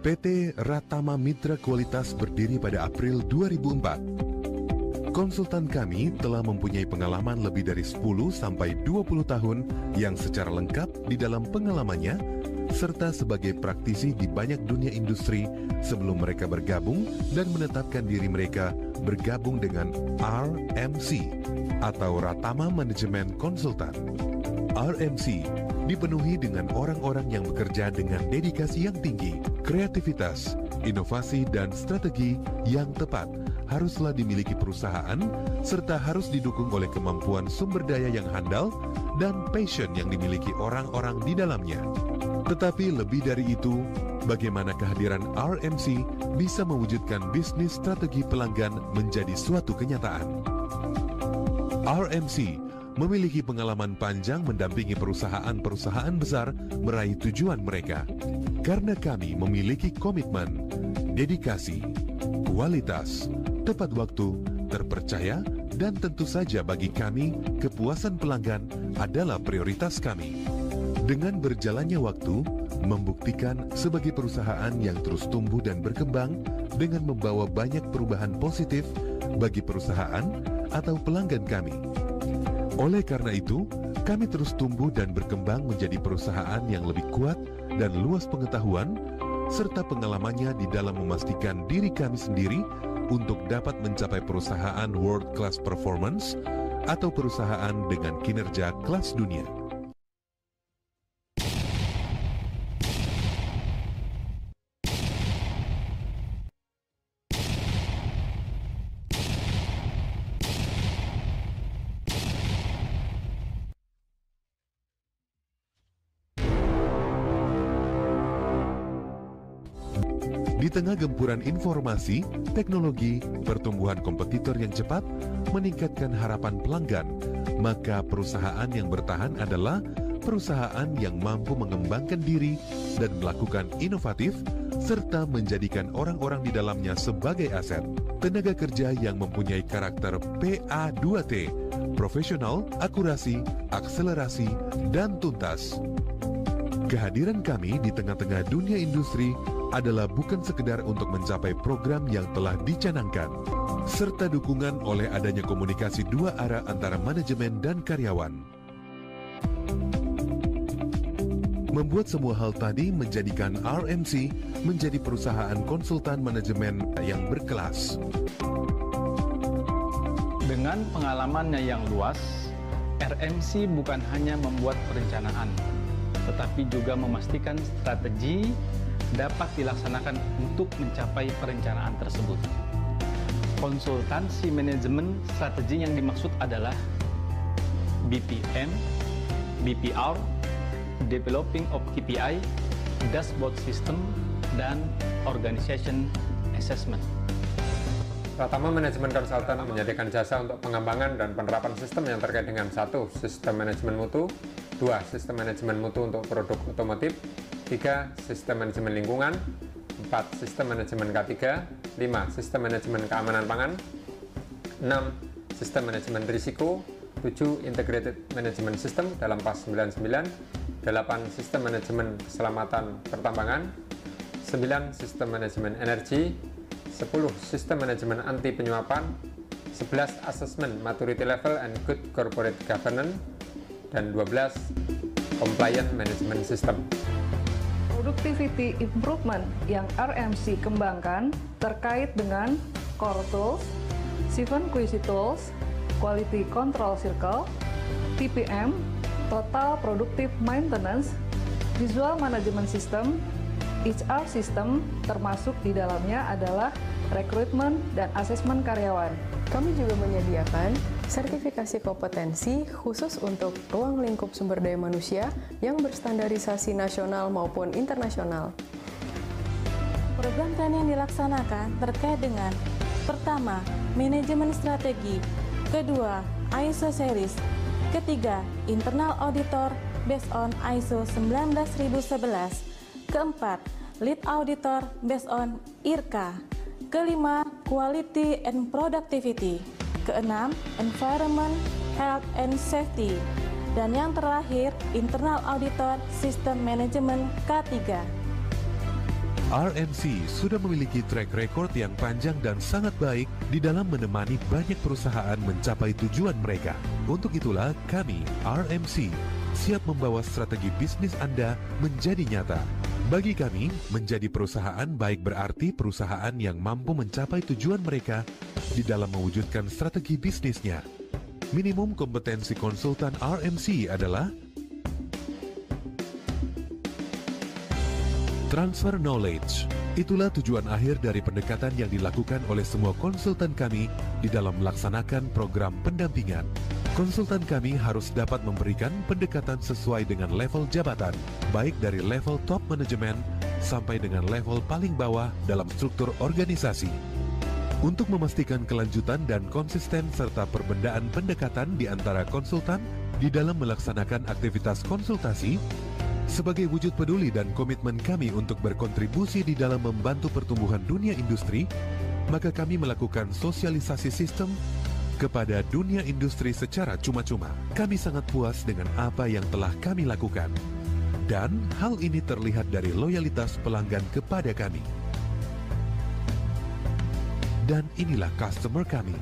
PT Ratama Mitra Kualitas berdiri pada April 2004. Konsultan kami telah mempunyai pengalaman lebih dari 10-20 tahun yang secara lengkap di dalam pengalamannya, serta sebagai praktisi di banyak dunia industri sebelum mereka bergabung dan menetapkan diri mereka bergabung dengan RMC atau Ratama Management Consultant. RMC dipenuhi dengan orang-orang yang bekerja dengan dedikasi yang tinggi, kreativitas, inovasi, dan strategi yang tepat haruslah dimiliki perusahaan, serta harus didukung oleh kemampuan sumber daya yang handal dan passion yang dimiliki orang-orang di dalamnya. Tetapi lebih dari itu, bagaimana kehadiran RMC bisa mewujudkan bisnis strategi pelanggan menjadi suatu kenyataan. RMC memiliki pengalaman panjang mendampingi perusahaan-perusahaan besar meraih tujuan mereka. Karena kami memiliki komitmen, dedikasi, kualitas, tepat waktu, terpercaya, dan tentu saja bagi kami, kepuasan pelanggan adalah prioritas kami. Dengan berjalannya waktu, membuktikan sebagai perusahaan yang terus tumbuh dan berkembang dengan membawa banyak perubahan positif bagi perusahaan atau pelanggan kami. Oleh karena itu, kami terus tumbuh dan berkembang menjadi perusahaan yang lebih kuat dan luas pengetahuan, serta pengalamannya di dalam memastikan diri kami sendiri untuk dapat mencapai perusahaan world class performance atau perusahaan dengan kinerja kelas dunia. Di tengah gempuran informasi, teknologi, pertumbuhan kompetitor yang cepat, meningkatkan harapan pelanggan, maka perusahaan yang bertahan adalah perusahaan yang mampu mengembangkan diri dan melakukan inovatif, serta menjadikan orang-orang di dalamnya sebagai aset. Tenaga kerja yang mempunyai karakter PA2T, profesional, akurasi, akselerasi, dan tuntas. Kehadiran kami di tengah-tengah dunia industri adalah bukan sekedar untuk mencapai program yang telah dicanangkan, serta dukungan oleh adanya komunikasi dua arah antara manajemen dan karyawan. Membuat semua hal tadi menjadikan RMC menjadi perusahaan konsultan manajemen yang berkelas. Dengan pengalamannya yang luas, RMC bukan hanya membuat perencanaan, tetapi juga memastikan strategi dapat dilaksanakan untuk mencapai perencanaan tersebut. Konsultansi manajemen strategi yang dimaksud adalah BPM, BPR, Developing of KPI, Dashboard System, dan Organization Assessment. Ratama Manajemen Konsultan menyediakan jasa untuk pengembangan dan penerapan sistem yang terkait dengan 1. Sistem manajemen mutu, 2. Sistem manajemen mutu untuk produk otomotif, 3. Sistem manajemen lingkungan, 4. Sistem manajemen K3, 5. Sistem manajemen keamanan pangan, 6. Sistem manajemen risiko, 7. Integrated Management System dalam PAS 99, 8. Sistem manajemen keselamatan pertambangan, 9. Sistem manajemen energi, 10. Sistem manajemen anti penyuapan, 11. Assessment Maturity Level and Good Corporate Governance, dan 12. Compliant Management System. Productivity improvement yang RMC kembangkan terkait dengan Core Tools, 7 Quality Tools, Quality Control Circle, TPM, Total Productive Maintenance, Visual Management System, HR System, termasuk di dalamnya adalah rekrutmen dan asesmen karyawan. Kami juga menyediakan sertifikasi kompetensi khusus untuk ruang lingkup sumber daya manusia yang berstandarisasi nasional maupun internasional. Program training dilaksanakan terkait dengan: pertama, manajemen strategi, kedua, ISO series, ketiga, internal auditor based on ISO 19011, keempat, lead auditor based on IRCA, kelima, quality and productivity, keenam, environment, health and safety, dan yang terakhir, internal auditor system management K3. RMC sudah memiliki track record yang panjang dan sangat baik di dalam menemani banyak perusahaan mencapai tujuan mereka. Untuk itulah kami, RMC, siap membawa strategi bisnis Anda menjadi nyata. Bagi kami, menjadi perusahaan baik berarti perusahaan yang mampu mencapai tujuan mereka di dalam mewujudkan strategi bisnisnya. Minimum kompetensi konsultan RMC adalah transfer knowledge. Itulah tujuan akhir dari pendekatan yang dilakukan oleh semua konsultan kami di dalam melaksanakan program pendampingan. Konsultan kami harus dapat memberikan pendekatan sesuai dengan level jabatan, baik dari level top manajemen sampai dengan level paling bawah dalam struktur organisasi. Untuk memastikan kelanjutan dan konsisten serta perbedaan pendekatan di antara konsultan di dalam melaksanakan aktivitas konsultasi, sebagai wujud peduli dan komitmen kami untuk berkontribusi di dalam membantu pertumbuhan dunia industri, maka kami melakukan sosialisasi sistem kepada dunia industri secara cuma-cuma. Kami sangat puas dengan apa yang telah kami lakukan. Dan hal ini terlihat dari loyalitas pelanggan kepada kami. Dan inilah customer kami.